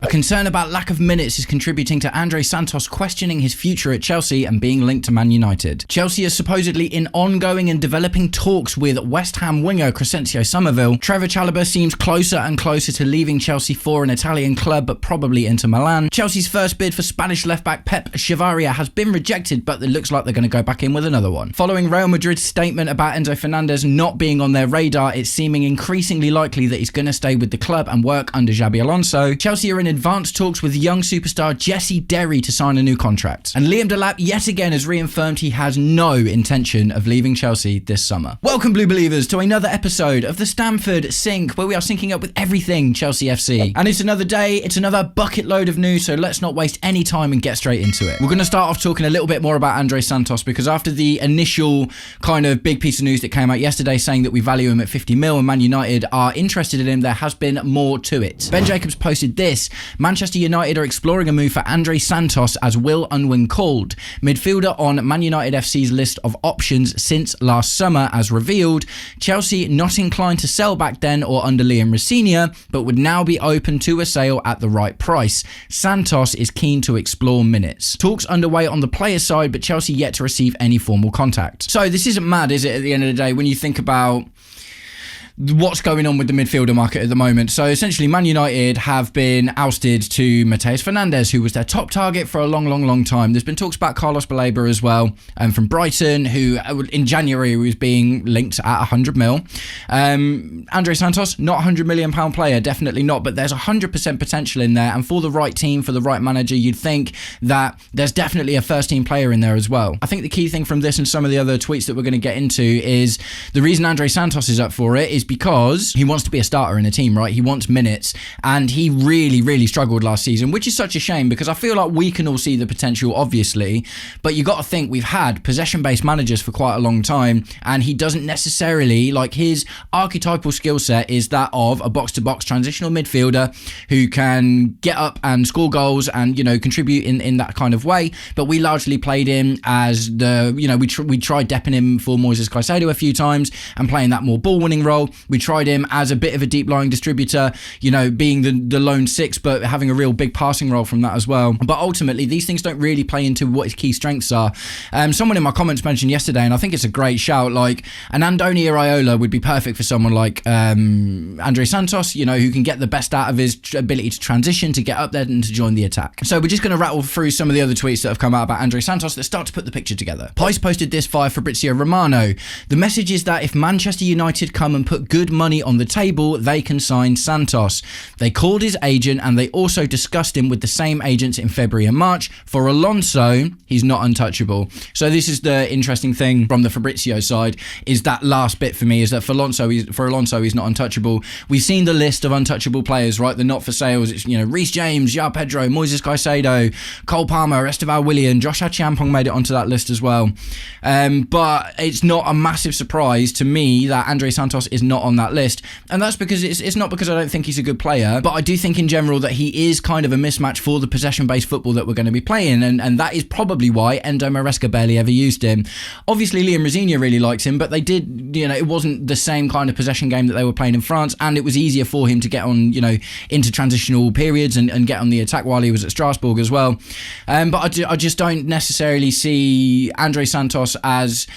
concern about lack of minutes is contributing to Andrey Santos questioning his future at Chelsea and being linked to Man United. Chelsea is supposedly in ongoing and developing talks with West Ham winger Crescencio Summerville. Trevor Chalobah seems closer and closer to leaving Chelsea for an Italian club, but probably Inter Milan. Chelsea's first bid for Spanish left-back Pep Chavarria has been rejected, but it looks like they're going to go back in with another one. Following Real Madrid's statement about Enzo Fernandez not being on their radar, it's seeming increasingly likely that he's going to stay with the club and work under Xabi Alonso. Chelsea are in advanced talks with young superstar Jessy Derry to sign a new contract. And Liam Delap yet again has reaffirmed he has no intention of leaving Chelsea this summer. Welcome, Blue Believers, to another episode of the Stamford Sync, where we are syncing up with everything Chelsea FC. And it's another day, it's another bucket load of news, so let's not waste any time and get straight into it. We're going to start off talking a little bit more about Andrey Santos, because after the initial kind of big piece of news that came out yesterday saying that we value him at 50 mil and Man United are interested in him, there has been more to it. Ben Jacobs posted this: Manchester United are exploring a move for Andrey Santos as Will Unwin called. Midfielder on Man United FC's list of options since last summer as revealed. Chelsea not inclined to sell back then or under Liam Rosenior, but would now be open to a sale at the right price. Santos is keen to explore minutes. Talks underway on the player side, but Chelsea yet to receive any formal contact. So this isn't mad, is it, at the end of the day, when you think about what's going on with the midfielder market at the moment. So essentially Man United have been ousted to Matheus Fernandez, who was their top target for a long time. There's been talks about Carlos Baleba as well, from Brighton, who in January was being linked at 100 mil. Andrey Santos, not £100 million player, definitely not, but there's 100% potential in there, and for the right team, for the right manager, you'd think that there's definitely a first team player in there as well. I think the key thing from this and some of the other tweets that we're going to get into is the reason Andrey Santos is up for it is because he wants to be a starter in a team, right? He wants minutes, and he really struggled last season, which is such a shame because I feel like we can all see the potential, obviously, but you got to think we've had possession-based managers for quite a long time, and he doesn't necessarily, like, his archetypal skill set is that of a box-to-box transitional midfielder who can get up and score goals and, you know, contribute in that kind of way, but we largely played him as the, you know, we tried depping him for Moises Caicedo a few times and playing that more ball-winning role. We tried him as a bit of a deep-lying distributor, you know, being the lone six, but having a real big passing role from that as well. But ultimately, these things don't really play into what his key strengths are. Someone in my comments mentioned yesterday, and I think it's a great shout, like an Andoni Iraola would be perfect for someone like Andrey Santos, you know, who can get the best out of his ability to transition, to get up there and to join the attack. So we're just going to rattle through some of the other tweets that have come out about Andrey Santos that start to put the picture together. Pice posted this via Fabrizio Romano. The message is that if Manchester United come and put good money on the table, they can sign Santos. They called his agent and they also discussed him with the same agents in February and March. For Alonso, he's not untouchable. So this is the interesting thing from the Fabrizio side, is that last bit for me, is that for Alonso, he's not untouchable. We've seen the list of untouchable players, right? The not for sales. It's, you know, Reece James, João Pedro, Moises Caicedo, Cole Palmer, Esteval Willian, Josh Achiampong made it onto that list as well. But it's not a massive surprise to me that Andrey Santos is not on that list, and that's because it's not because I don't think he's a good player, but I do think in general that he is kind of a mismatch for the possession-based football that we're going to be playing, and that is probably why Endo Maresca barely ever used him. Obviously Liam Rosenior really likes him, but they did, you know, it wasn't the same kind of possession game that they were playing in France, and it was easier for him to get on, you know, into transitional periods and get on the attack while he was at Strasbourg as well. But I just don't necessarily see Andrey Santos as,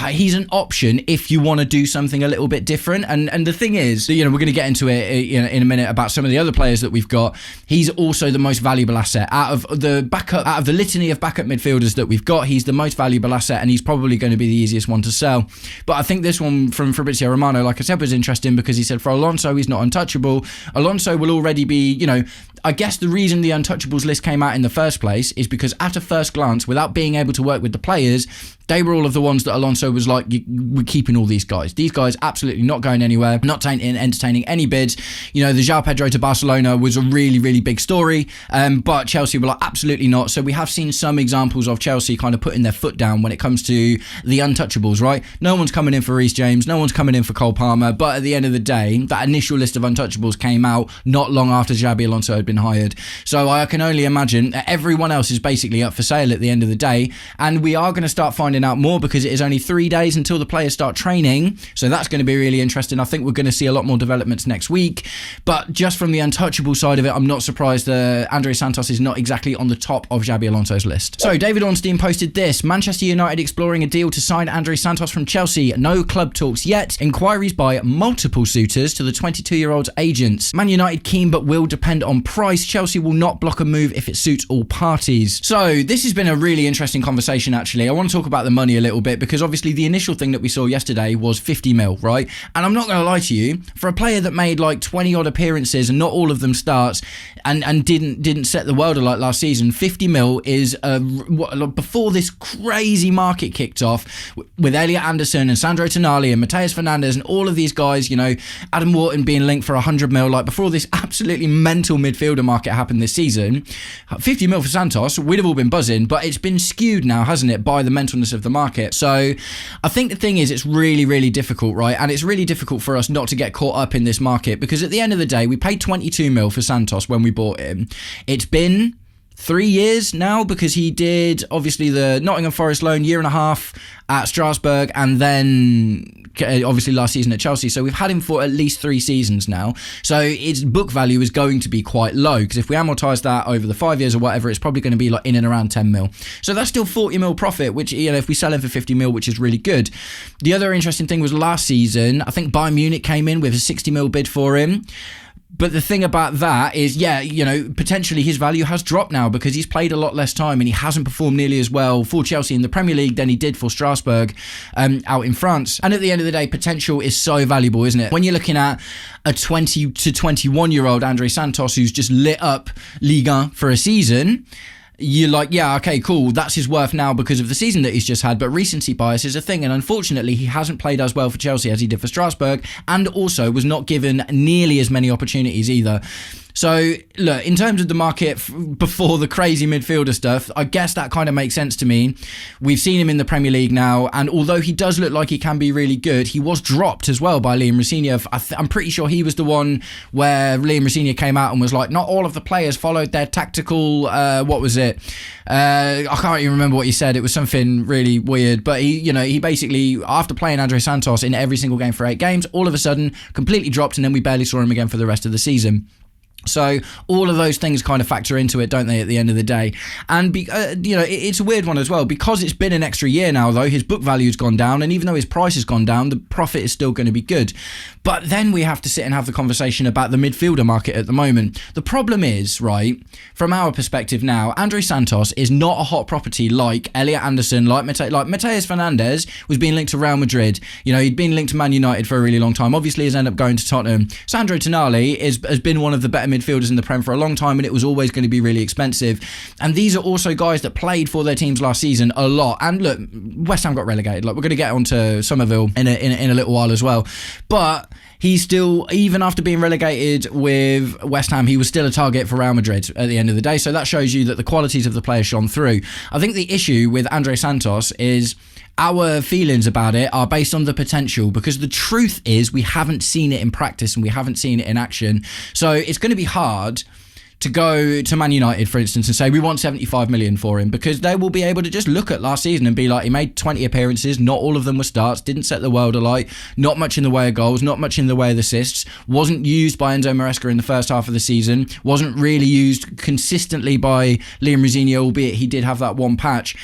he's an option if you want to do something a little bit different. And the thing is, you know, we're going to get into it in a minute about some of the other players that we've got. He's also the most valuable asset out of the litany of backup midfielders that we've got. He's the most valuable asset, and he's probably going to be the easiest one to sell. But I think this one from Fabrizio Romano, like I said, was interesting because he said for Alonso, he's not untouchable. Alonso will already be, you know, I guess the reason the untouchables list came out in the first place is because at a first glance, without being able to work with the players, they were all of the ones that Alonso was like, we're keeping all these guys. These guys absolutely not going anywhere, not entertaining any bids. You know, the João Pedro to Barcelona was a really big story, but Chelsea were like, absolutely not. So we have seen some examples of Chelsea kind of putting their foot down when it comes to the untouchables, right? No one's coming in for Reece James, no one's coming in for Cole Palmer, but at the end of the day, that initial list of untouchables came out not long after Xabi Alonso had been hired. So I can only imagine everyone else is basically up for sale at the end of the day, and we are going to start finding out more because it is only 3 days until the players start training, so that's going to be really interesting. I think we're going to see a lot more developments next week, but just from the untouchable side of it, I'm not surprised that Andrey Santos is not exactly on the top of Xabi Alonso's list. So David Ornstein posted this: Manchester United exploring a deal to sign Andrey Santos from Chelsea. No club talks yet. Inquiries by multiple suitors to the 22-year-old's agents. Man United keen but will depend on price. Chelsea will not block a move if it suits all parties. So this has been a really interesting conversation, actually. I want to talk about the money a little bit because obviously the initial thing that we saw yesterday was 50 mil, right? And I'm not going to lie to you, for a player that made like 20 odd appearances and not all of them starts and didn't set the world alight last season, 50 mil is before this crazy market kicked off with Elliot Anderson and Sandro Tonali and Matheus Fernandez and all of these guys, you know, Adam Wharton being linked for 100 mil, like before this absolutely mental midfielder market happened this season. 50 mil for Santos, we'd have all been buzzing, but it's been skewed now, hasn't it, by the mentalness of the market. So I think the thing is, it's really, really difficult, right? And it's really difficult for us not to get caught up in this market because at the end of the day, we paid 22 mil for Santos when we bought him. It's been 3 years now because he did obviously the Nottingham Forest loan, year and a half at Strasbourg, and then obviously last season at Chelsea. So we've had him for at least 3 seasons now. So its book value is going to be quite low because if we amortize that over the 5 years or whatever, it's probably going to be like in and around 10 mil. So that's still 40 mil profit, which, you know, if we sell him for 50 mil, which is really good. The other interesting thing was last season, I think Bayern Munich came in with a 60 mil bid for him. But the thing about that is, yeah, you know, potentially his value has dropped now because he's played a lot less time and he hasn't performed nearly as well for Chelsea in the Premier League than he did for Strasbourg out in France. And at the end of the day, potential is so valuable, isn't it? When you're looking at a 20 to 21-year-old Andrey Santos who's just lit up Ligue 1 for a season, you're like, yeah, okay, cool, that's his worth now because of the season that he's just had, but recency bias is a thing, and unfortunately he hasn't played as well for Chelsea as he did for Strasbourg, and also was not given nearly as many opportunities either. So, look, in terms of the market before the crazy midfielder stuff, I guess that kind of makes sense to me. We've seen him in the Premier League now, and although he does look like he can be really good, he was dropped as well by Liam Rosenior. I'm pretty sure he was the one where Liam Rosenior came out and was like, not all of the players followed their tactical, what was it? I can't even remember what he said. It was something really weird, but he basically, after playing Andrey Santos in every single game for 8 games, all of a sudden completely dropped, and then we barely saw him again for the rest of the season. So all of those things kind of factor into it, don't they, at the end of the day? And, it's a weird one as well. Because it's been an extra year now, though, his book value's gone down. And even though his price has gone down, the profit is still going to be good. But then we have to sit and have the conversation about the midfielder market at the moment. The problem is, right, from our perspective now, Andrey Santos is not a hot property like Elliot Anderson, like Matheus Fernandez was being linked to Real Madrid. You know, he'd been linked to Man United for a really long time. Obviously, he's ended up going to Tottenham. Sandro Tonali has been one of the better midfielders in the Prem for a long time, and it was always going to be really expensive. And these are also guys that played for their teams last season a lot. And look, West Ham got relegated. Like, we're going to get onto Summerville in a little while as well. But he's still, even after being relegated with West Ham, he was still a target for Real Madrid at the end of the day. So that shows you that the qualities of the player shone through. I think the issue with Andrey Santos is our feelings about it are based on the potential, because the truth is we haven't seen it in practice and we haven't seen it in action. So it's going to be hard to go to Man United, for instance, and say we want 75 million for him, because they will be able to just look at last season and be like, he made 20 appearances, not all of them were starts, didn't set the world alight, not much in the way of goals, not much in the way of assists, wasn't used by Enzo Maresca in the first half of the season, wasn't really used consistently by Liam Rosenior, albeit he did have that one patch.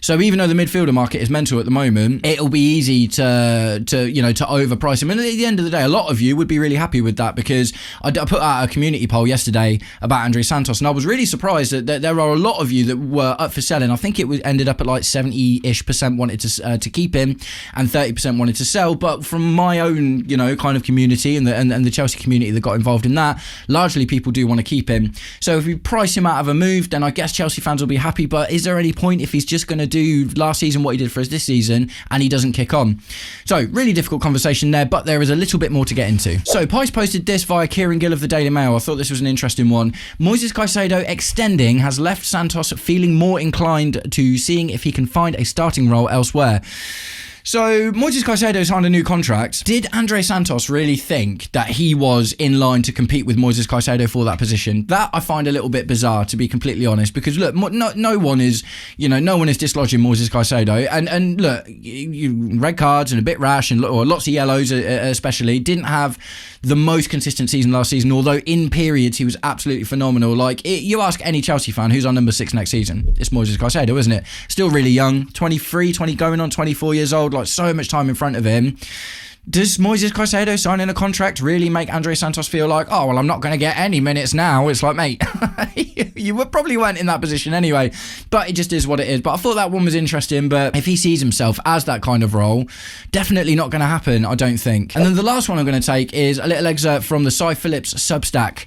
So even though the midfielder market is mental at the moment, it'll be easy to overprice him. And at the end of the day, a lot of you would be really happy with that, because I put out a community poll yesterday about Andrey Santos, and I was really surprised that there are a lot of you that were up for selling. I think it ended up at like 70-ish% wanted to keep him, and 30% wanted to sell. But from my own, kind of community and the Chelsea community that got involved in that, largely people do want to keep him. So if we price him out of a move, then I guess Chelsea fans will be happy. But is there any point if he's just going to do last season what he did for us this season and he doesn't kick on? So really difficult conversation there, but there is a little bit more to get into. So Pice posted this via Kieran Gill of the Daily Mail. I thought this was an interesting one. Moises Caicedo extending has left Santos feeling more inclined to seeing if he can find a starting role elsewhere. So Moises Caicedo signed a new contract. Did Andrey Santos really think that he was in line to compete with Moises Caicedo for that position? That I find a little bit bizarre, to be completely honest, because look, no one is dislodging Moises Caicedo, and look, red cards and a bit rash and lots of yellows especially. Didn't have the most consistent season last season, although in periods he was absolutely phenomenal. You ask any Chelsea fan who's on number 6 next season, it's Moises Caicedo, isn't it? Still really young, 23, going on 24 years old, so much time in front of him. Does Moises Caicedo signing a contract really make Andrey Santos feel like, oh, well, I'm not going to get any minutes now? It's like, mate, you probably weren't in that position anyway, but it just is what it is. But I thought that one was interesting, but if he sees himself as that kind of role, definitely not going to happen, I don't think. And then the last one I'm going to take is a little excerpt from the Cy Phillips Substack.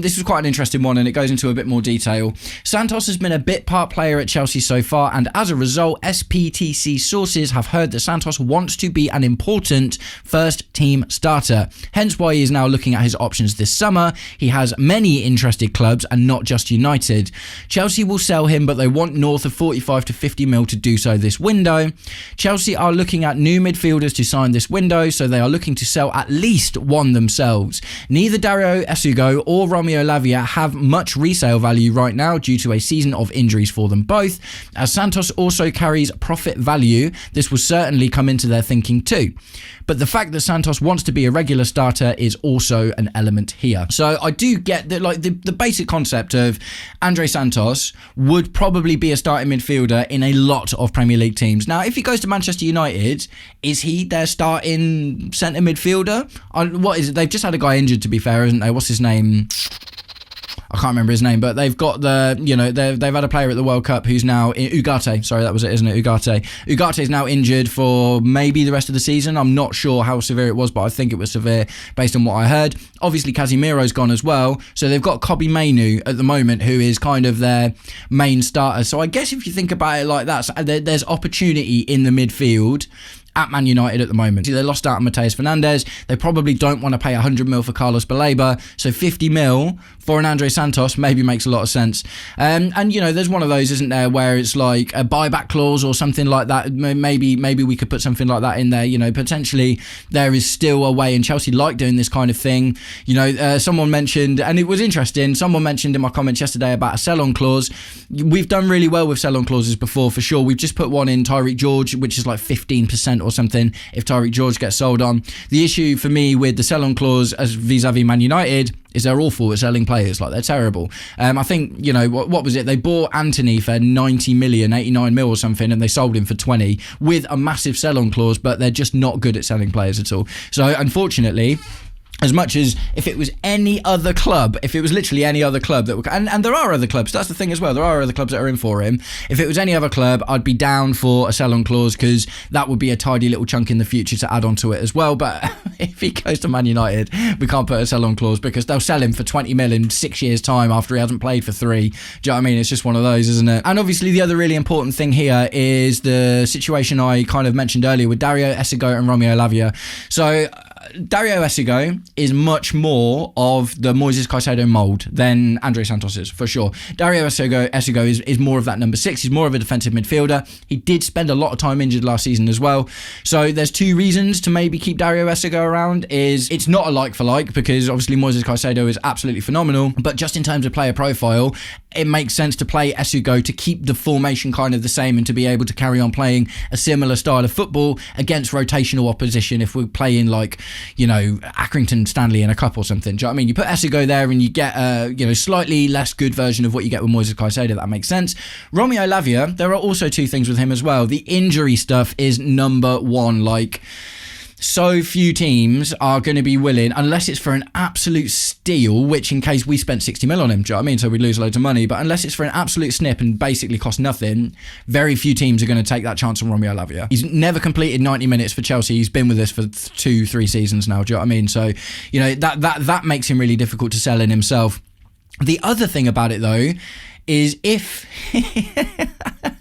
This was quite an interesting one, and it goes into a bit more detail. Santos has been a bit part player at Chelsea so far, and as a result, SPTC sources have heard that Santos wants to be an important first team starter, hence why he is now looking at his options this summer. He has many interested clubs and not just United. Chelsea will sell him, but they want north of 45 to 50 mil to do so this window. Chelsea are looking at new midfielders to sign this window, so they are looking to sell at least one themselves. Neither Dario Esugo or Romeo Lavia have much resale value right now due to a season of injuries for them both. As Santos also carries profit value, this will certainly come into their thinking too. But the fact that Santos wants to be a regular starter is also an element here. So I do get that, the basic concept of Andrey Santos would probably be a starting midfielder in a lot of Premier League teams. Now, if he goes to Manchester United, is he their starting centre midfielder? What is it? They've just had a guy injured, to be fair, isn't they? What's his name? I can't remember his name, but they've got they've had a player at the World Cup who's now Ugarte. Sorry, that was it, isn't it? Ugarte is now injured for maybe the rest of the season. I'm not sure how severe it was, but I think it was severe based on what I heard. Obviously, Casemiro's gone as well, so they've got Kobbie Mainoo at the moment, who is kind of their main starter. So I guess if you think about it like that, there's opportunity in the midfield at Man United at the moment. They lost out on Mateus Fernandez. They probably don't want to pay 100 mil for Carlos Baleba, so 50 mil for an Andrey Santos maybe makes a lot of sense. And there's one of those, isn't there, where it's like a buyback clause or something like that. Maybe we could put something like that in there. Potentially there is still a way, and Chelsea like doing this kind of thing. Someone mentioned, and it was interesting, someone mentioned in my comments yesterday about a sell-on clause. We've done really well with sell-on clauses before, for sure. We've just put one in Tyreek George, which is like 15% or something if Tyreek George gets sold on. The issue for me with the sell-on clause as vis-a-vis Man United is they're awful at selling players. They're terrible. I think, what was it? They bought Anthony for 90 million, 89 mil or something, and they sold him for 20 with a massive sell-on clause, but they're just not good at selling players at all. So unfortunately, as much as if it was any other club, if it was literally any other club that would, and there are other clubs, that's the thing as well, there are other clubs that are in for him. If it was any other club, I'd be down for a sell-on clause, because that would be a tidy little chunk in the future to add on to it as well. But if he goes to Man United, we can't put a sell-on clause, because they'll sell him for 20 mil in 6 years' time after he hasn't played for 3. Do you know what I mean? It's just one of those, isn't it? And obviously the other really important thing here is the situation I kind of mentioned earlier with Dario Esugo and Romeo Lavia. So Dario Esugo is much more of the Moises Caicedo mould than Andrey Santos is, for sure. Dario Esugo is more of that number 6. He's more of a defensive midfielder. He did spend a lot of time injured last season as well. So there's 2 reasons to maybe keep Dario Esugo around. It's not a like for like, because obviously Moises Caicedo is absolutely phenomenal, but just in terms of player profile, it makes sense to play Esugo to keep the formation kind of the same and to be able to carry on playing a similar style of football against rotational opposition if we're playing Accrington Stanley in a cup or something. Do you know what I mean? You put Esugo there and you get a slightly less good version of what you get with Moises Caicedo. That makes sense. Romeo Lavia, there are also 2 things with him as well. The injury stuff is number 1. So few teams are going to be willing, unless it's for an absolute steal, which in case we spent 60 mil on him, do you know what I mean? So we'd lose loads of money. But unless it's for an absolute snip and basically cost nothing, very few teams are going to take that chance on Romeo Lavia. He's never completed 90 minutes for Chelsea. He's been with us for 2-3 seasons now, do you know what I mean? So, that makes him really difficult to sell in himself. The other thing about it, though, is if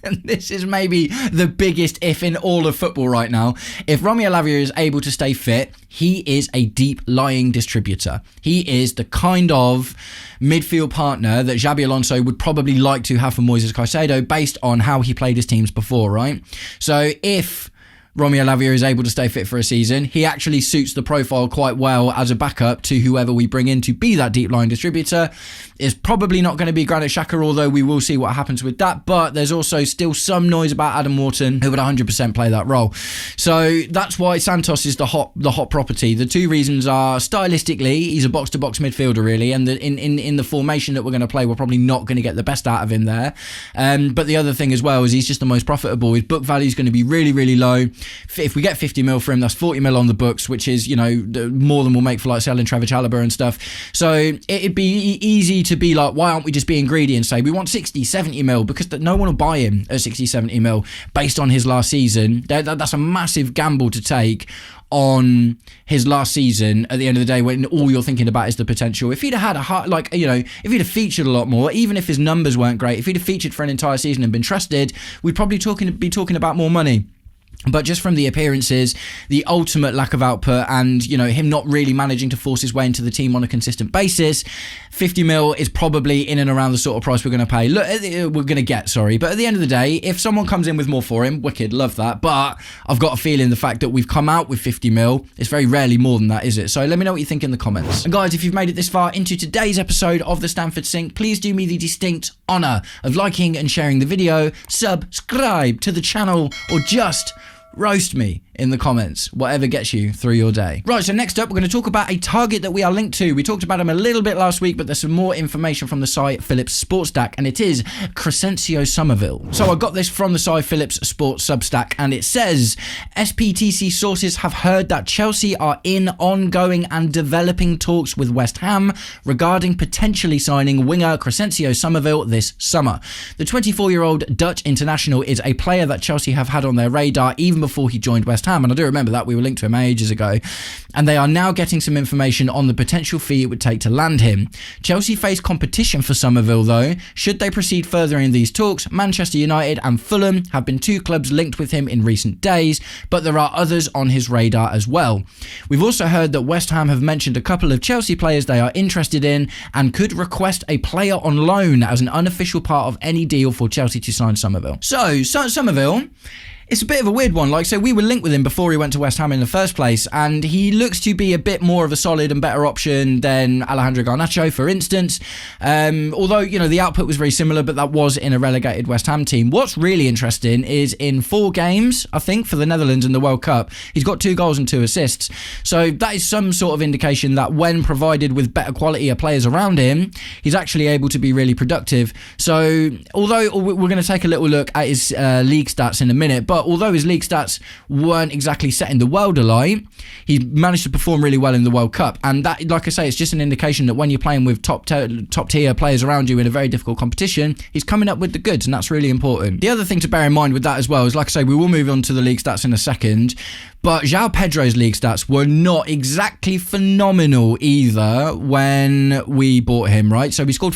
and this is maybe the biggest if in all of football right now, if Romeo Lavia is able to stay fit, he is a deep lying distributor. He is the kind of midfield partner that Xabi Alonso would probably like to have for Moises Caicedo based on how he played his teams before, right? So if Romeo Lavia is able to stay fit for a season. He actually suits the profile quite well as a backup to whoever we bring in to be that deep line distributor. It's probably not going to be Granit Xhaka, although we will see what happens with that. But there's also still some noise about Adam Wharton, who would 100% play that role. So that's why Santos is the hot property. The two reasons are stylistically, he's a box-to-box midfielder really, and in the formation that we're going to play, we're probably not going to get the best out of him there. But the other thing as well is he's just the most profitable. His book value is going to be really, really low. If we get 50 mil for him, that's 40 mil on the books, which is, more than we'll make for like selling Trevor Chalobah and stuff. So it'd be easy to be like, why aren't we just being greedy and say we want 60, 70 mil, because no one will buy him at 60, 70 mil based on his last season. That's a massive gamble to take on his last season at the end of the day, when all you're thinking about is the potential. If he'd have had a heart, if he'd have featured a lot more, even if his numbers weren't great, if he'd have featured for an entire season and been trusted, we'd probably be talking about more money. But just from the appearances, the ultimate lack of output, and him not really managing to force his way into the team on a consistent basis, 50 mil is probably in and around the sort of price we're going to pay. Look, we're going to get. But at the end of the day, if someone comes in with more for him, wicked, love that. But I've got a feeling the fact that we've come out with 50 mil, it's very rarely more than that, is it? So let me know what you think in the comments. And guys, if you've made it this far into today's episode of the Stamford Sync, please do me the distinct honour of liking and sharing the video, subscribe to the channel, or just roast me in the comments, whatever gets you through your day. Right, so next up, we're going to talk about a target that we are linked to. We talked about him a little bit last week, but there's some more information from the Cy Phillips Sportsstack, and it is Crescencio Summerville. So I got this from the Cy Phillips Sports Substack, and it says, SPTC sources have heard that Chelsea are in ongoing and developing talks with West Ham regarding potentially signing winger Crescencio Summerville this summer. The 24-year-old Dutch international is a player that Chelsea have had on their radar even before he joined West Ham, and I do remember that, we were linked to him ages ago, and they are now getting some information on the potential fee it would take to land him. Chelsea face competition for Summerville though. Should they proceed further in these talks, Manchester United and Fulham have been two clubs linked with him in recent days, but there are others on his radar as well. We've also heard that West Ham have mentioned a couple of Chelsea players they are interested in and could request a player on loan as an unofficial part of any deal for Chelsea to sign Summerville. So Summerville, it's a bit of a weird one. So we were linked with him before he went to West Ham in the first place, and he looks to be a bit more of a solid and better option than Alejandro Garnacho, for instance. Although, the output was very similar, but that was in a relegated West Ham team. What's really interesting is in 4 games, I think, for the Netherlands in the World Cup, he's got 2 goals and 2 assists. So that is some sort of indication that when provided with better quality of players around him, he's actually able to be really productive. So although we're going to take a little look at his league stats in a minute, but although his league stats weren't exactly setting the world alight, he managed to perform really well in the World Cup. And that, like I say, it's just an indication that when you're playing with top tier players around you in a very difficult competition, he's coming up with the goods, and that's really important. The other thing to bear in mind with that as well is, like I say, we will move on to the league stats in a second, but João Pedro's league stats were not exactly phenomenal either when we bought him, right? So he scored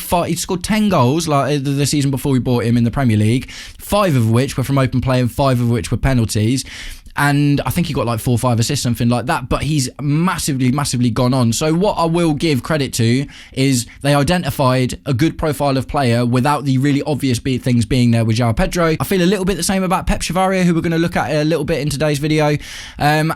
10 goals like the season before we bought him in the Premier League, 5 of which were from open play and 5 of which were penalties. And I think he got like 4 or 5 assists, something like that. But he's massively gone on. So what I will give credit to is they identified a good profile of player without the really obvious things being there with João Pedro. I feel a little bit the same about Pep Chavarria, who we're going to look at a little bit in today's video. And,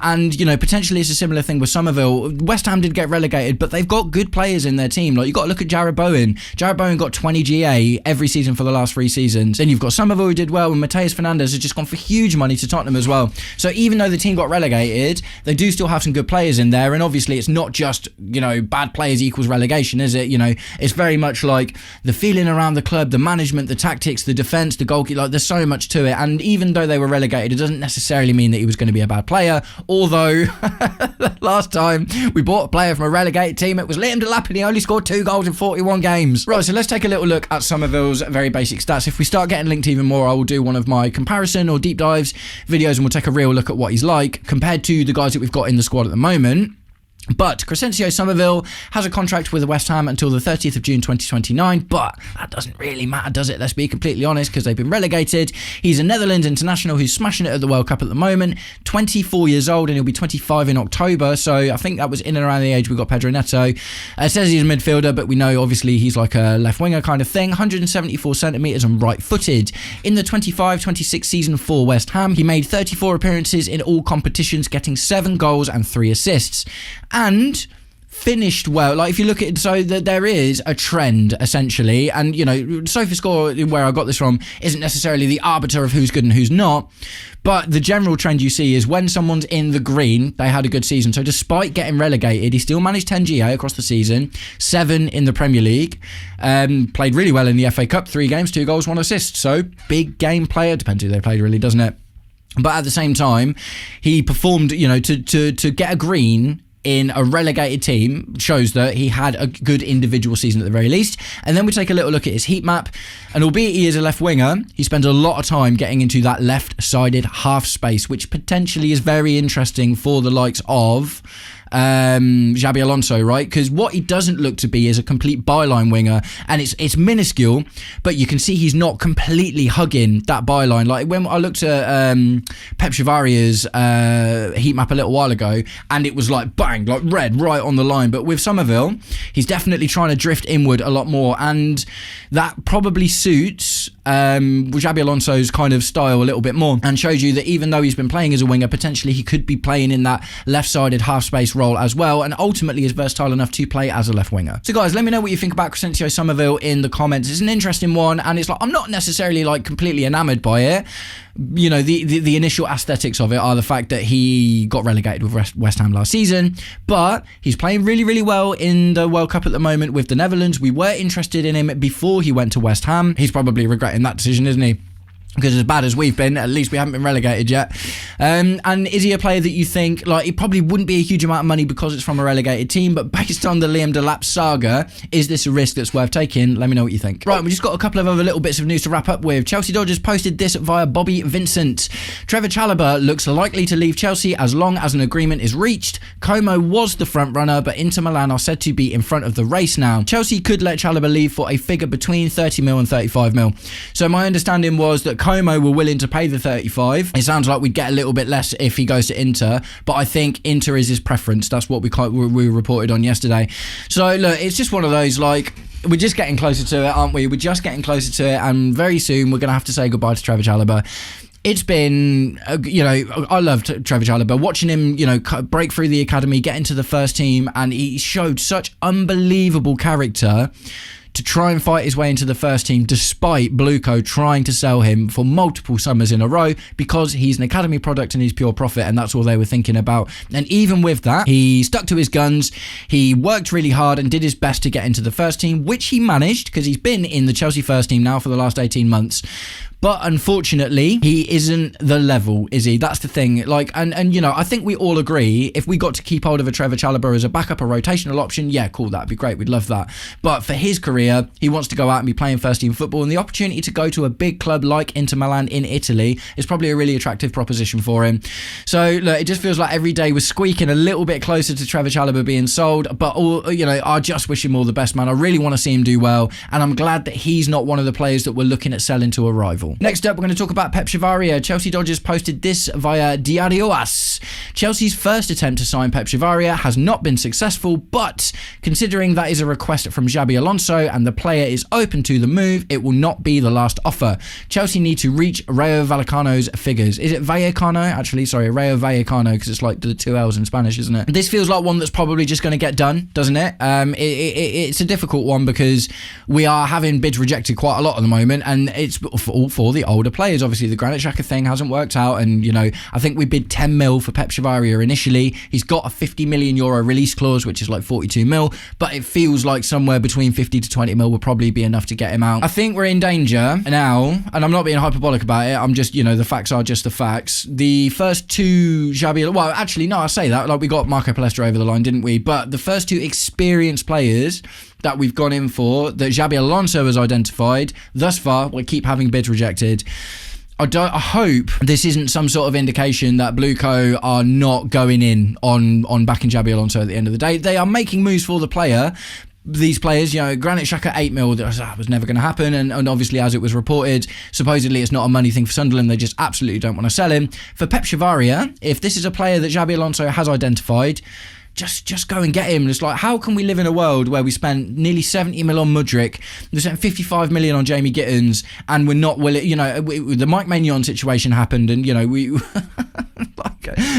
potentially it's a similar thing with Summerville. West Ham did get relegated, but they've got good players in their team. Like, you've got to look at Jarrod Bowen. Jarrod Bowen got 20 GA every season for the last 3 seasons. Then you've got Summerville, who did well, and Mateus Fernandez has just gone for huge money to Tottenham as well. So even though the team got relegated, they do still have some good players in there, and obviously it's not just, bad players equals relegation, is it? It's very much like the feeling around the club, the management, the tactics, the defence, the goalkeeper, like there's so much to it. And even though they were relegated, it doesn't necessarily mean that he was going to be a bad player, although last time we bought a player from a relegated team, it was Liam Delap, and he only scored 2 goals in 41 games. Right, so let's take a little look at Summerville's very basic stats. If we start getting linked even more, I will do one of my comparison or deep dives videos, and we'll take a real look at what he's like compared to the guys that we've got in the squad at the moment. But Crescencio Summerville has a contract with West Ham until the 30th of June 2029, but that doesn't really matter, does it? Let's be completely honest, because they've been relegated. He's a Netherlands international who's smashing it at the World Cup at the moment, 24 years old, and he'll be 25 in October, so I think that was in and around the age we got Pedro Neto. It says he's a midfielder, but we know obviously he's like a left winger kind of thing, 174 centimetres and right-footed. In the 25-26 season for West Ham, he made 34 appearances in all competitions, getting 7 goals and 3 assists. And finished well. Like, if you look at it, so that there is a trend essentially, and you know, SofaScore, where I got this from, isn't necessarily the arbiter of who's good and who's not, but the general trend you see is when someone's in the green, they had a good season. So despite getting relegated, he still managed 10 GA across the season, 7 in the Premier League, played really well in the FA Cup, 3 games, 2 goals, 1 assist. So big game player, depends who they played really, doesn't it? But at the same time, he performed, you know, to get a green in a relegated team shows that he had a good individual season at the very least. And then we take a little look at his heat map, and albeit he is a left winger, he spends a lot of time getting into that left-sided half space, which potentially is very interesting for the likes of Xabi Alonso, right? Because what he doesn't look to be is a complete byline winger, and it's minuscule, but you can see he's not completely hugging that byline. Like when I looked at Pep Chavarria's heat map a little while ago, and it was like bang, like red right on the line. But with Summerville, he's definitely trying to drift inward a lot more, and that probably suits Xabi Alonso's kind of style a little bit more, and shows you that even though he's been playing as a winger, potentially he could be playing in that left-sided half-space role as well, and ultimately is versatile enough to play as a left winger. So guys, let me know what you think about Crescencio Summerville in the comments. It's an interesting one, and it's like, I'm not necessarily like completely enamoured by it. You know, the initial aesthetics of it are the fact that he got relegated with West Ham last season, but he's playing really, really well in the World Cup at the moment with the Netherlands. We were interested in him before he went to West Ham. He's probably regretting that decision, isn't he? Because as bad as we've been, at least we haven't been relegated yet. And is he a player that you think, like, it probably wouldn't be a huge amount of money because it's from a relegated team, but based on the Liam Delap saga, is this a risk that's worth taking? Let me know what you think. Right, we just got a couple of other little bits of news to wrap up with. Chelsea Dodgers posted this via Bobby Vincent. Trevor Chalobah looks likely to leave Chelsea as long as an agreement is reached. Como was the front runner, but Inter Milan are said to be in front of the race now. Chelsea could let Chalobah leave for a figure between 30 mil and 35 mil. So my understanding was that Como were willing to pay the 35. It sounds like we'd get a little bit less if he goes to Inter, but I think Inter is his preference. That's what we reported on yesterday. So look, it's just one of those, like, we're just getting closer to it, aren't we? We're just getting closer to it, and very soon we're going to have to say goodbye to Trevor Chalobah. It's been, you know, I loved Trevor Chalobah. Watching him, you know, break through the academy, get into the first team, and he showed such unbelievable character to try and fight his way into the first team, despite Bluco trying to sell him for multiple summers in a row, because he's an academy product and he's pure profit, and that's all they were thinking about. And even with that, he stuck to his guns. He worked really hard and did his best to get into the first team, which he managed, because he's been in the Chelsea first team now for the last 18 months. But unfortunately, he isn't the level, is he? That's the thing. Like, and you know, I think we all agree, if we got to keep hold of a Trevor Chalobah as a backup, a rotational option, yeah, cool, that'd be great. We'd love that. But for his career, he wants to go out and be playing first team football, and the opportunity to go to a big club like Inter Milan in Italy is probably a really attractive proposition for him. So look, it just feels like every day we're squeaking a little bit closer to Trevor Chalobah being sold. But you know, I just wish him all the best, man. I really want to see him do well, and I'm glad that he's not one of the players that we're looking at selling to a rival. Next up, we're going to talk about Pep Chavarria. Chelsea Dodgers posted this via Diario AS. Chelsea's first attempt to sign Pep Chavarria has not been successful, but considering that is a request from Xabi Alonso and the player is open to the move, it will not be the last offer. Chelsea need to reach Rayo Vallecano's figures. Is it Vallecano? Actually, sorry, Rayo Vallecano, because it's like the 2 L's in Spanish, isn't it? This feels like one that's probably just going to get done, doesn't it? It's a difficult one because we are having bids rejected quite a lot at the moment, and it's for the older players. Obviously, the Granit Xhaka thing hasn't worked out, and you know, I think we bid 10 mil for Pep Chavarria initially. He's got a 50 million euro release clause, which is like 42 mil, but it feels like somewhere between 50 to 20 mil will probably be enough to get him out. I think we're in danger now, and I'm not being hyperbolic about it. I'm just, you know, the facts are just the facts. The first two Xabi, well, actually, no, I say that, like, we got Marco Palestra over the line, didn't we? But the first two experienced players that we've gone in for, that Xabi Alonso has identified, thus far, we keep having bids rejected. I hope this isn't some sort of indication that Blueco are not going in on backing Xabi Alonso at the end of the day. They are making moves for the player. These players, Granit Xhaka 8 mil, that was never going to happen, and obviously, as it was reported, supposedly it's not a money thing for Sunderland. They just absolutely don't want to sell him. For Pep Chavarria, if this is a player that Xabi Alonso has identified, just go and get him. It's like, how can we live in a world where we spent nearly 70 mil on Mudryk, we spent 55 million on Jamie Gittins, and we're not willing, the Mike Maignan situation happened, and, we...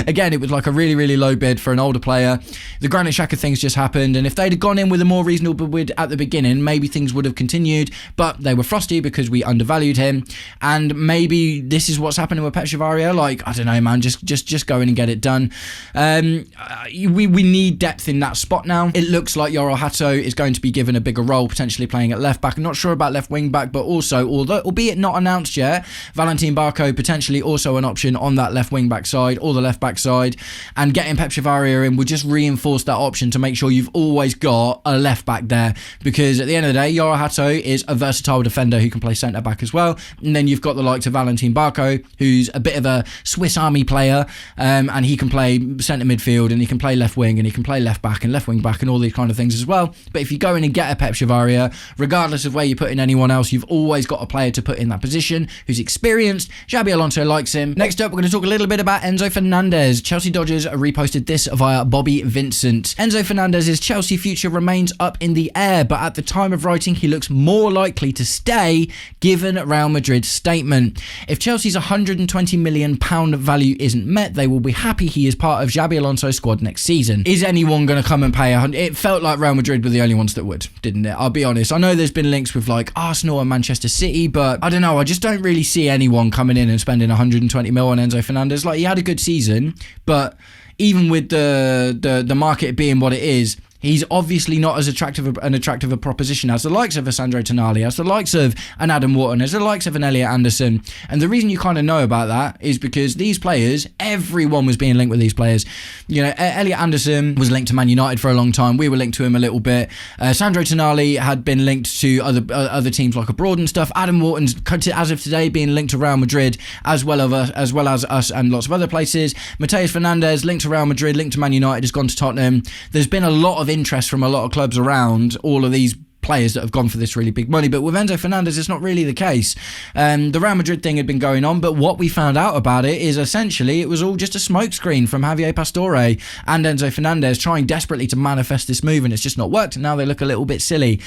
Again, it was like a really, really low bid for an older player. The Granit Xhaka things just happened, and if they'd have gone in with a more reasonable bid at the beginning, maybe things would have continued, but they were frosty because we undervalued him, and maybe this is what's happening with Pep Chavarria. Like, I don't know, man, just go in and get it done. We need depth in that spot now. It looks like Yoro Hato is going to be given a bigger role, potentially playing at left back. I'm not sure about left wing back, but also, albeit not announced yet, Valentin Barco potentially also an option on that left wing back side or the left back side, and getting Pep Chavarria in will just reinforce that option to make sure you've always got a left back there, because at the end of the day, Yoro Hato is a versatile defender who can play centre back as well, and then you've got the likes of Valentin Barco, who's a bit of a Swiss Army player, and he can play centre midfield, and he can play left wing, and he can play left back and left wing back and all these kind of things as well. But if you go in and get a Pep Chavarria, regardless of where you put in anyone else, you've always got a player to put in that position who's experienced. Xabi Alonso likes him. Next up, we're going to talk a little bit about Enzo Fernandez. Chelsea Dodgers reposted this via Bobby Vincent. Enzo Fernandez's Chelsea future remains up in the air, but at the time of writing, he looks more likely to stay, given Real Madrid's statement. If Chelsea's £120 million value isn't met, they will be happy he is part of Xabi Alonso's squad next season. Is anyone going to come and pay It felt like Real Madrid were the only ones that would, didn't it? I'll be honest. I know there's been links with like Arsenal and Manchester City, but I don't know. I just don't really see anyone coming in and spending 120 mil on Enzo Fernandez. Like, he had a good season, but even with the market being what it is, he's obviously not as attractive a proposition as the likes of a Sandro Tonali, as the likes of an Adam Wharton, as the likes of an Elliot Anderson. And the reason you kind of know about that is because these players, everyone was being linked with these players. Elliot Anderson was linked to Man United for a long time. We were linked to him a little bit. Sandro Tonali had been linked to other teams like abroad and stuff. Adam Wharton's, as of today, being linked to Real Madrid as well as us and lots of other places. Mateus Fernandez linked to Real Madrid, linked to Man United, has gone to Tottenham. There's been a lot of interest from a lot of clubs around all of these players that have gone for this really big money, but with Enzo Fernandez it's not really the case. The Real Madrid thing had been going on, but what we found out about it is essentially it was all just a smokescreen from Javier Pastore and Enzo Fernandez trying desperately to manifest this move, and it's just not worked, and now they look a little bit silly.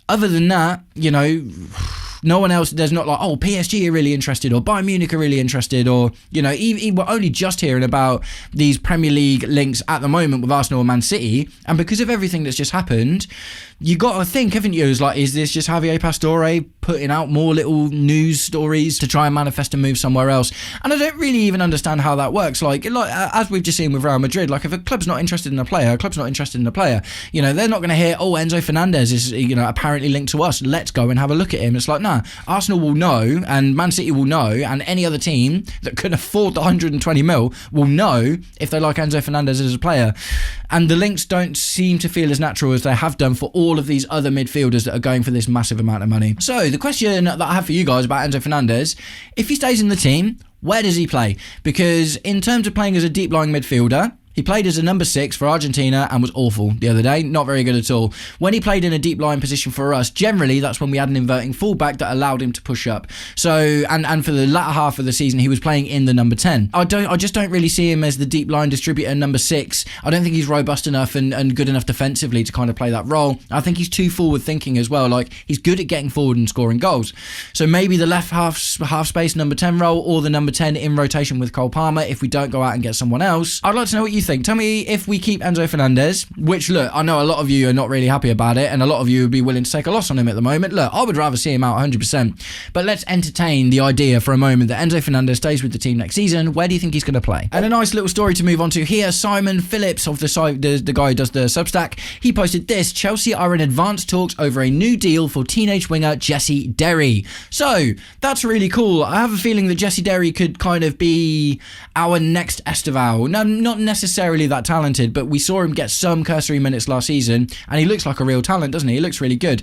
Other than that, no one else, there's not like, oh, PSG are really interested, or Bayern Munich are really interested, or, we're only just hearing about these Premier League links at the moment with Arsenal and Man City, and because of everything that's just happened, you got to think, haven't you, is this just Javier Pastore putting out more little news stories to try and manifest a move somewhere else? And I don't really even understand how that works. Like as we've just seen with Real Madrid, like if a club's not interested in a player, they're not going to hear, oh, Enzo Fernandez is, apparently linked to us, let's go and have a look at him. It's like, nah, Arsenal will know, and Man City will know, and any other team that can afford the 120 mil will know if they like Enzo Fernandez as a player. And the links don't seem to feel as natural as they have done for all of these other midfielders that are going for this massive amount of money. So the question that I have for you guys about Enzo Fernandez, if he stays in the team, where does he play? Because in terms of playing as a deep lying midfielder, he played as a number 6 for Argentina and was awful the other day. Not very good at all. When he played in a deep line position for us, generally that's when we had an inverting fullback that allowed him to push up. So, and for the latter half of the season, he was playing in the number 10. I just don't really see him as the deep line distributor number 6. I don't think he's robust enough and good enough defensively to kind of play that role. I think he's too forward thinking as well. Like, he's good at getting forward and scoring goals. So maybe the left half space number 10 role, or the number 10 in rotation with Cole Palmer if we don't go out and get someone else. I'd like to know what you think. Tell me if we keep Enzo Fernandez, which, look, I know a lot of you are not really happy about it, and a lot of you would be willing to take a loss on him at the moment. Look, I would rather see him out 100%, but let's entertain the idea for a moment that Enzo Fernandez stays with the team next season. Where do you think he's going to play? And a nice little story to move on to here. Simon Phillips, of the guy who does the Substack, he posted this: Chelsea are in advanced talks over a new deal for teenage winger Jessy Derry. So that's really cool. I have a feeling that Jessy Derry could kind of be our next Esteval. No, not necessarily that talented, but we saw him get some cursory minutes last season, and he looks like a real talent, doesn't he? He looks really good.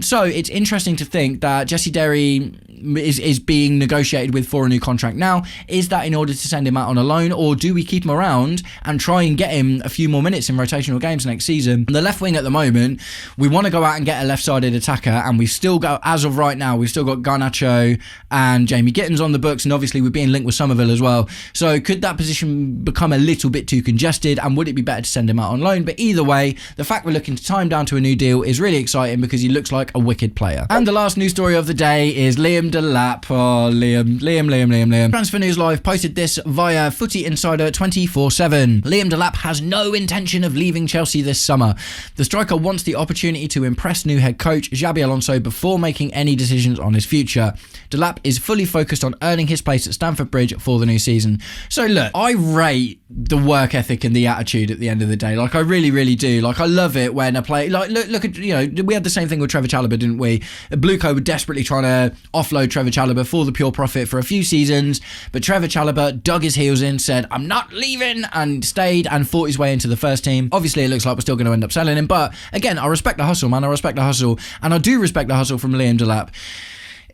So it's interesting to think that Jessy Derry, is being negotiated with for a new contract now? Is that in order to send him out on a loan, or do we keep him around and try and get him a few more minutes in rotational games next season? The left wing at the moment, we want to go out and get a left-sided attacker, and we've still got, as of right now, we've still got Garnacho and Jamie Gittins on the books, and obviously we're being linked with Summerville as well. So could that position become a little bit too congested, and would it be better to send him out on loan? But either way, the fact we're looking to tie him down to a new deal is really exciting because he looks like a wicked player. And the last news story of the day is Liam Delap. Oh, Liam. Transfer News Live posted this via Footy Insider 24/7. Liam Delap has no intention of leaving Chelsea this summer. The striker wants the opportunity to impress new head coach Xabi Alonso before making any decisions on his future. Delap is fully focused on earning his place at Stamford Bridge for the new season. So look, I rate the work ethic and the attitude at the end of the day. Like, I really, really do. Like, I love it when a player, like, look at, you know, we had the same thing with Trevor Chalobah, didn't we? Blueco were desperately trying to offload Trevor Chalobah for the pure profit for a few seasons, but Trevor Chalobah dug his heels in, said, I'm not leaving, and stayed and fought his way into the first team. Obviously, it looks like we're still going to end up selling him, but again, I respect the hustle, man. I respect the hustle, and I do respect the hustle from Liam Delap.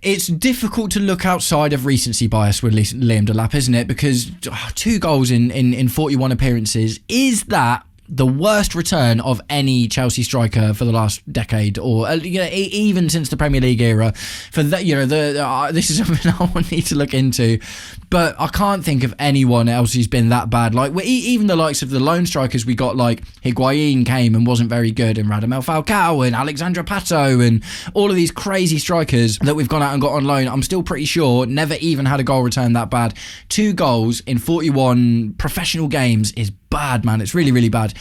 It's difficult to look outside of recency bias with Liam Delap, isn't it? Because 2 goals in 41 appearances, is that the worst return of any Chelsea striker for the last decade, or even since the Premier League era? For that, this is something I will need to look into. But I can't think of anyone else who's been that bad. Like, even the likes of the lone strikers we got, like Higuain came and wasn't very good, and Radamel Falcao and Alexandre Pato, and all of these crazy strikers that we've gone out and got on loan, I'm still pretty sure never even had a goal return that bad. 2 goals in 41 professional games is bad, man. It's really, really bad.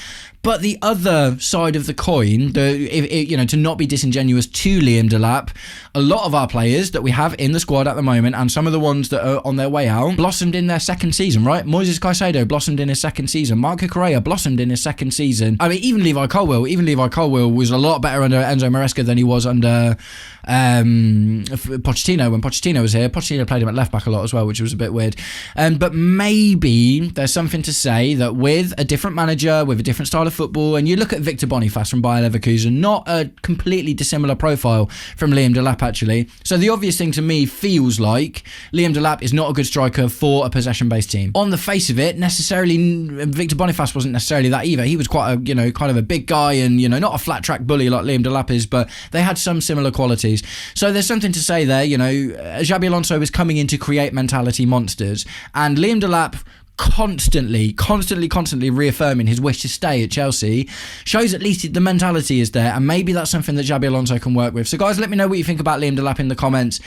But the other side of the coin, to not be disingenuous to Liam Delap, a lot of our players that we have in the squad at the moment, and some of the ones that are on their way out, blossomed in their second season, right? Moises Caicedo blossomed in his second season. Marco Correa blossomed in his second season. I mean, even Levi Colwill was a lot better under Enzo Maresca than he was under Pochettino. When Pochettino was here, Pochettino played him at left back a lot as well, which was a bit weird. But maybe there's something to say that with a different manager, with a different style of football, and you look at Victor Boniface from Bayer Leverkusen, not a completely dissimilar profile from Liam Delap, actually. So the obvious thing to me feels like Liam Delap is not a good striker for a possession-based team. On the face of it, necessarily, Victor Boniface wasn't necessarily that either. He was quite a, kind of a big guy, and, not a flat-track bully like Liam Delap is, but they had some similar qualities. So there's something to say there. Xabi Alonso is coming in to create mentality monsters, and Liam Delap constantly reaffirming his wish to stay at Chelsea shows at least the mentality is there, and maybe that's something that Xabi Alonso can work with. So guys, let me know what you think about Liam Delap in the comments.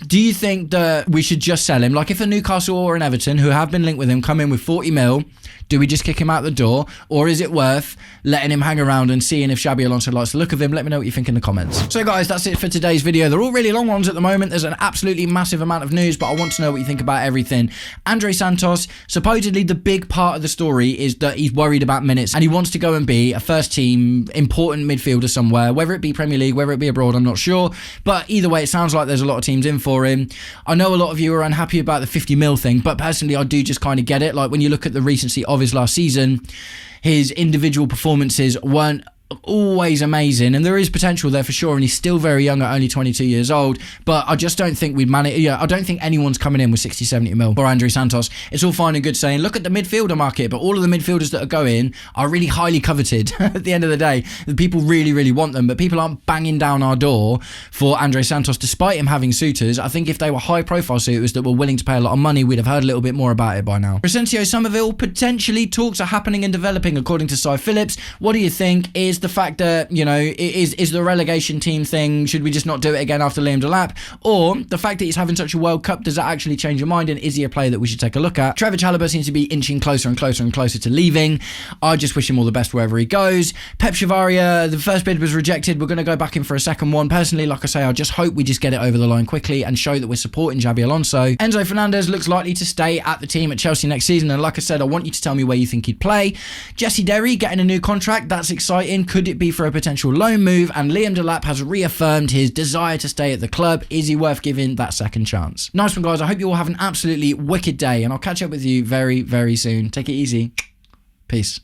Do you think that we should just sell him? Like, if a Newcastle or an Everton who have been linked with him come in with 40 mil, do we just kick him out the door, or is it worth letting him hang around and seeing if Xabi Alonso likes the look of him? Let me know what you think in the comments. So guys, that's it for today's video. They're all really long ones at the moment. There's an absolutely massive amount of news, but I want to know what you think about everything. Andrey Santos, supposedly the big part of the story is that he's worried about minutes, and he wants to go and be a first team important midfielder somewhere, whether it be Premier League, whether it be abroad, I'm not sure. But either way, it sounds like there's a lot of teams in for him. I know a lot of you are unhappy about the 50 mil thing, but personally I do just kind of get it. Like, when you look at the recency of his last season, his individual performances weren't always amazing, and there is potential there for sure, and he's still very young at only 22 years old, but I just don't think we'd manage. I don't think anyone's coming in with 60-70 mil for Andrey Santos. It's all fine and good saying look at the midfielder market, but all of the midfielders that are going are really highly coveted. At the end of the day, the people really want them, but people aren't banging down our door for Andrey Santos despite him having suitors. I think if they were high profile suitors that were willing to pay a lot of money, we'd have heard a little bit more about it by now. Crescencio Summerville, potentially talks are happening and developing according to Cy Phillips. What do you think? Is the fact that, is the relegation team thing, should we just not do it again after Liam Delap? Or the fact that he's having such a World Cup, does that actually change your mind, and is he a player that we should take a look at? Trevor Chalobah seems to be inching closer and closer to leaving. I just wish him all the best wherever he goes. Pep Chavarria, the first bid was rejected. We're going to go back in for a second one. Personally, like I say, I just hope we just get it over the line quickly and show that we're supporting Xabi Alonso. Enzo Fernandez looks likely to stay at the team at Chelsea next season, and like I said, I want you to tell me where you think he'd play. Jessy Derry getting a new contract, that's exciting. Could it be for a potential loan move? And Liam Delap has reaffirmed his desire to stay at the club. Is he worth giving that second chance? Nice one, guys. I hope you all have an absolutely wicked day, and I'll catch up with you very, very soon. Take it easy. Peace.